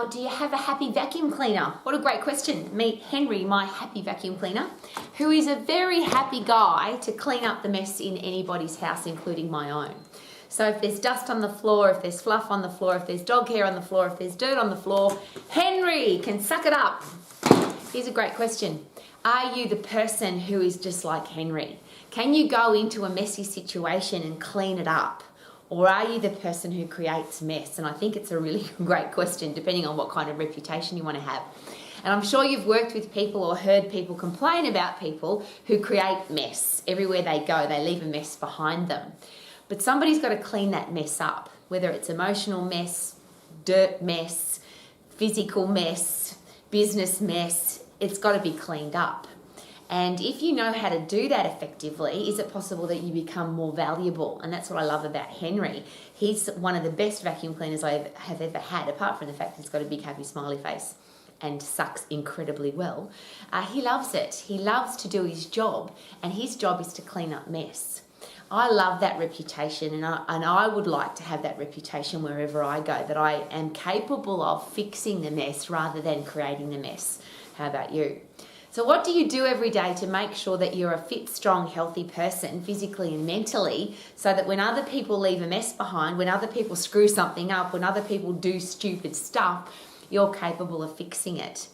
Now, do you have a happy vacuum cleaner? What a great question. Meet Henry, my happy vacuum cleaner, who is a very happy guy to clean up the mess in anybody's house, including my own. So if there's dust on the floor, if there's fluff on the floor, if there's dog hair on the floor, if there's dirt on the floor, Henry can suck it up. Here's a great question. Are you the person who is just like Henry? Can you go into a messy situation and clean it up? Or are you the person who creates mess? And I think it's a really great question, depending on what kind of reputation you want to have. And I'm sure you've worked with people or heard people complain about people who create mess. Everywhere they go, they leave a mess behind them. But somebody's got to clean that mess up, whether it's emotional mess, dirt mess, physical mess, business mess. It's got to be cleaned up. And if you know how to do that effectively, is it possible that you become more valuable? And that's what I love about Henry. He's one of the best vacuum cleaners I have ever had, apart from the fact that he's got a big happy smiley face and sucks incredibly well. He loves it. He loves to do his job, and his job is to clean up mess. I love that reputation, and I would like to have that reputation wherever I go, that I am capable of fixing the mess rather than creating the mess. How about you? So what do you do every day to make sure that you're a fit, strong, healthy person, physically and mentally, so that when other people leave a mess behind, when other people screw something up, when other people do stupid stuff, you're capable of fixing it?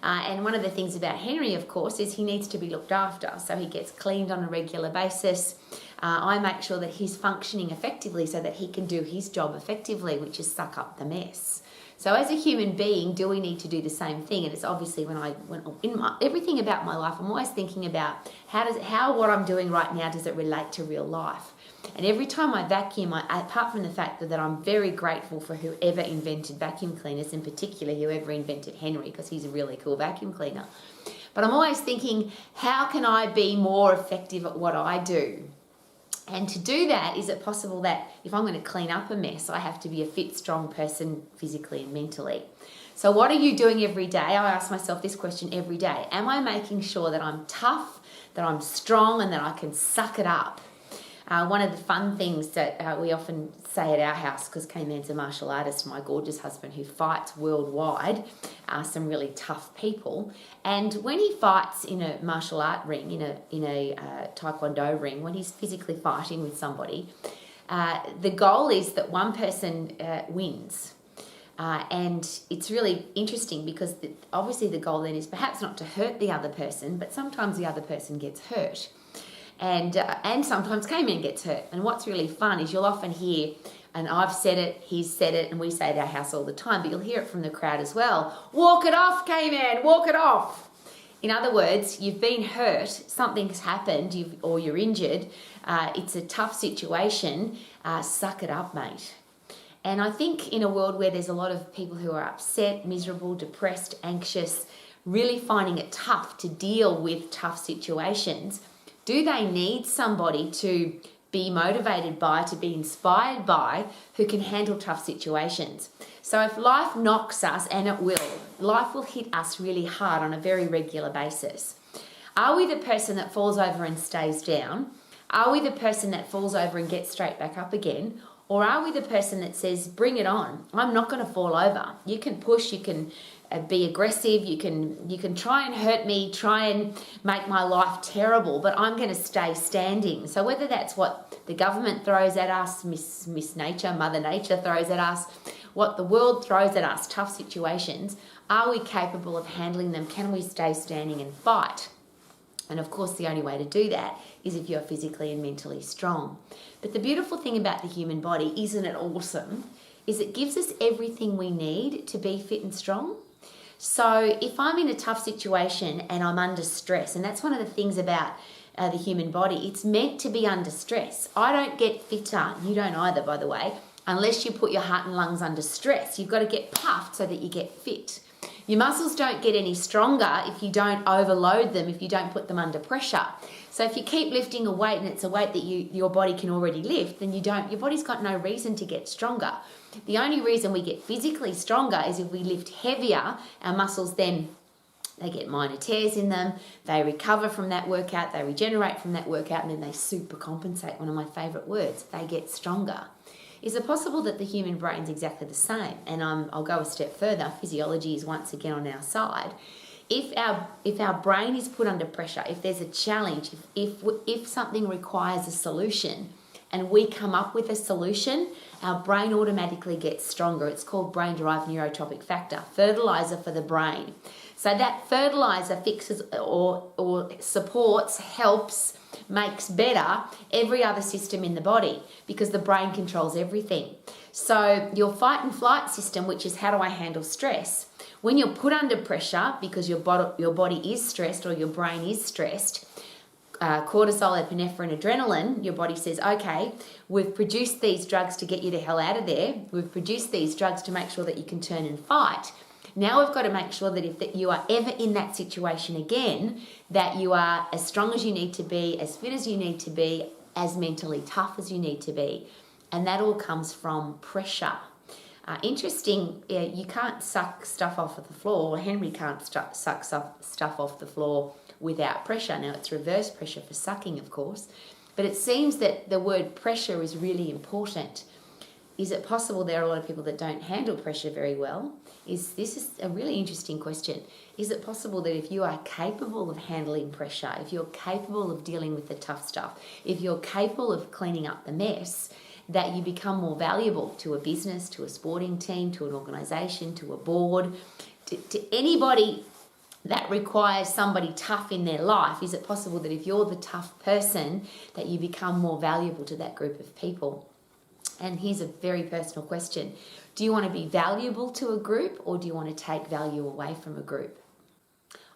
And one of the things about Henry, of course, is he needs to be looked after. So he gets cleaned on a regular basis. I make sure that he's functioning effectively so that he can do his job effectively, which is suck up the mess. So as a human being, do we need to do the same thing? And it's obviously everything about my life, I'm always thinking about how what I'm doing right now, does it relate to real life? And every time I vacuum, apart from the fact that I'm very grateful for whoever invented vacuum cleaners, in particular whoever invented Henry, because he's a really cool vacuum cleaner. But I'm always thinking, how can I be more effective at what I do? And to do that, is it possible that if I'm going to clean up a mess, I have to be a fit, strong person physically and mentally? So what are you doing every day? I ask myself this question every day. Am I making sure that I'm tough, that I'm strong, and that I can suck it up? One of the fun things that we often say at our house, because K-Man's a martial artist, my gorgeous husband who fights worldwide, some really tough people. And when he fights in a martial art ring, in a taekwondo ring, when he's physically fighting with somebody, the goal is that one person wins. And it's really interesting because obviously the goal then is perhaps not to hurt the other person, but sometimes the other person gets hurt. And sometimes K-Man gets hurt. And what's really fun is you'll often hear, and I've said it, he's said it, and we say it at our house all the time, but you'll hear it from the crowd as well. Walk it off, K-Man, walk it off. In other words, you've been hurt, something's happened, or you're injured, it's a tough situation, suck it up, mate. And I think in a world where there's a lot of people who are upset, miserable, depressed, anxious, really finding it tough to deal with tough situations, do they need somebody to be motivated by, to be inspired by, who can handle tough situations? So if life knocks us, and it will, life will hit us really hard on a very regular basis. Are we the person that falls over and stays down? Are we the person that falls over and gets straight back up again? Or are we the person that says, bring it on, I'm not going to fall over. You can push, you can be aggressive, you can try and hurt me, try and make my life terrible, but I'm going to stay standing. So whether that's what the government throws at us, Miss Nature, Mother Nature throws at us, what the world throws at us, tough situations, are we capable of handling them? Can we stay standing and fight? And of course, the only way to do that is if you're physically and mentally strong. But the beautiful thing about the human body, isn't it awesome, is it gives us everything we need to be fit and strong. So if I'm in a tough situation and I'm under stress, and that's one of the things about the human body, it's meant to be under stress. I don't get fitter, you don't either, by the way, unless you put your heart and lungs under stress. You've got to get puffed so that you get fit. Your muscles don't get any stronger if you don't overload them, if you don't put them under pressure. So if you keep lifting a weight and it's a weight that your body can already lift, then your body's got no reason to get stronger. The only reason we get physically stronger is if we lift heavier. Our muscles then, they get minor tears in them, they recover from that workout, they regenerate from that workout, and then they super compensate, one of my favorite words, they get stronger. Is it possible that the human brain's exactly the same? And I'll go a step further. Physiology is once again on our side. If our brain is put under pressure, if there's a challenge, if something requires a solution, and we come up with a solution, our brain automatically gets stronger. It's called brain-derived neurotropic factor, fertilizer for the brain. So that fertilizer fixes or supports, helps, makes better every other system in the body because the brain controls everything. So your fight and flight system, which is how do I handle stress, when you're put under pressure because your body is stressed or your brain is stressed, cortisol, epinephrine, adrenaline, your body says, okay, we've produced these drugs to get you the hell out of there. We've produced these drugs to make sure that you can turn and fight. Now we've got to make sure that if you are ever in that situation again, that you are as strong as you need to be, as fit as you need to be, as mentally tough as you need to be. And that all comes from pressure. Interesting, you can't suck stuff off of the floor. Henry can't suck stuff off the floor without pressure. Now it's reverse pressure for sucking, of course, but it seems that the word pressure is really important. Is it possible there are a lot of people that don't handle pressure very well? This is a really interesting question. Is it possible that if you are capable of handling pressure, if you're capable of dealing with the tough stuff, if you're capable of cleaning up the mess, that you become more valuable to a business, to a sporting team, to an organisation, to a board, to anybody that requires somebody tough in their life? Is it possible that if you're the tough person, that you become more valuable to that group of people? And here's a very personal question. Do you want to be valuable to a group or do you want to take value away from a group?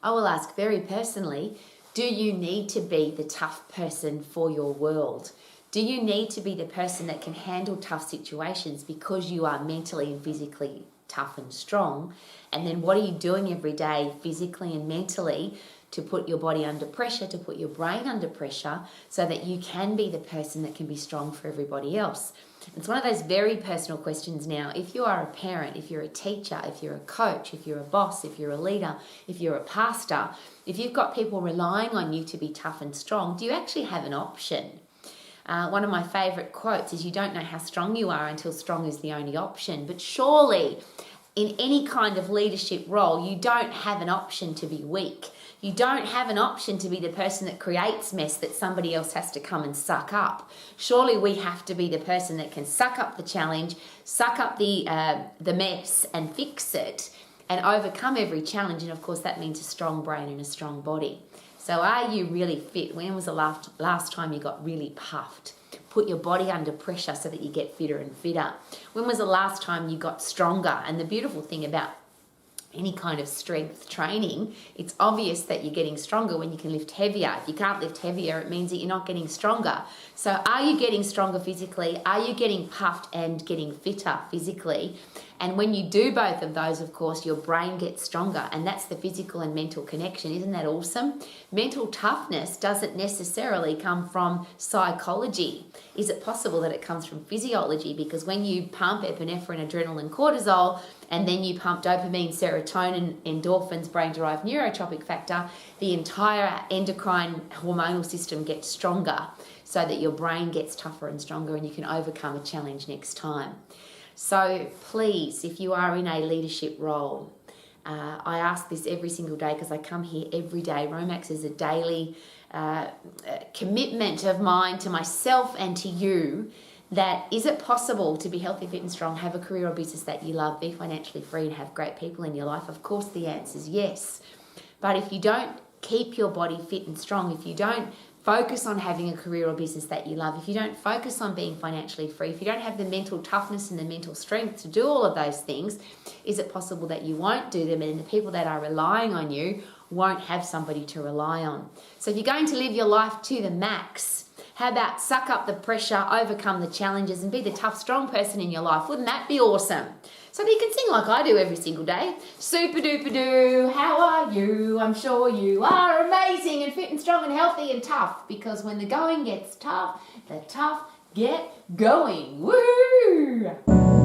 I will ask very personally, do you need to be the tough person for your world? Do you need to be the person that can handle tough situations because you are mentally and physically tough and strong? And then what are you doing every day physically and mentally to put your body under pressure, to put your brain under pressure so that you can be the person that can be strong for everybody else? It's one of those very personal questions now. If you are a parent, if you're a teacher, if you're a coach, if you're a boss, if you're a leader, if you're a pastor, if you've got people relying on you to be tough and strong, do you actually have an option? One of my favourite quotes is, you don't know how strong you are until strong is the only option. But surely in any kind of leadership role, you don't have an option to be weak. You don't have an option to be the person that creates mess that somebody else has to come and suck up. Surely we have to be the person that can suck up the challenge, suck up the mess and fix it and overcome every challenge. And of course that means a strong brain and a strong body. So are you really fit? When was the last time you got really puffed? Put your body under pressure so that you get fitter and fitter. When was the last time you got stronger? And the beautiful thing about any kind of strength training, it's obvious that you're getting stronger when you can lift heavier. If you can't lift heavier, it means that you're not getting stronger. So are you getting stronger physically? Are you getting puffed and getting fitter physically? And when you do both of those, of course, your brain gets stronger, and that's the physical and mental connection. Isn't that awesome? Mental toughness doesn't necessarily come from psychology. Is it possible that it comes from physiology? Because when you pump epinephrine, adrenaline, cortisol, and then you pump dopamine, serotonin, endorphins, brain-derived neurotropic factor, the entire endocrine hormonal system gets stronger so that your brain gets tougher and stronger and you can overcome a challenge next time. So please, if you are in a leadership role, I ask this every single day because I come here every day. Romax is a daily commitment of mine to myself and to you. That is it possible to be healthy, fit and strong, have a career or business that you love, be financially free and have great people in your life? Of course the answer is yes. But if you don't keep your body fit and strong, if you don't focus on having a career or business that you love, if you don't focus on being financially free, if you don't have the mental toughness and the mental strength to do all of those things, is it possible that you won't do them and the people that are relying on you won't have somebody to rely on? So if you're going to live your life to the max, how about suck up the pressure, overcome the challenges and be the tough, strong person in your life? Wouldn't that be awesome? So if you can sing like I do every single day, super duper doo, how are you? I'm sure you are amazing and fit and strong and healthy and tough, because when the going gets tough, the tough get going. Woohoo!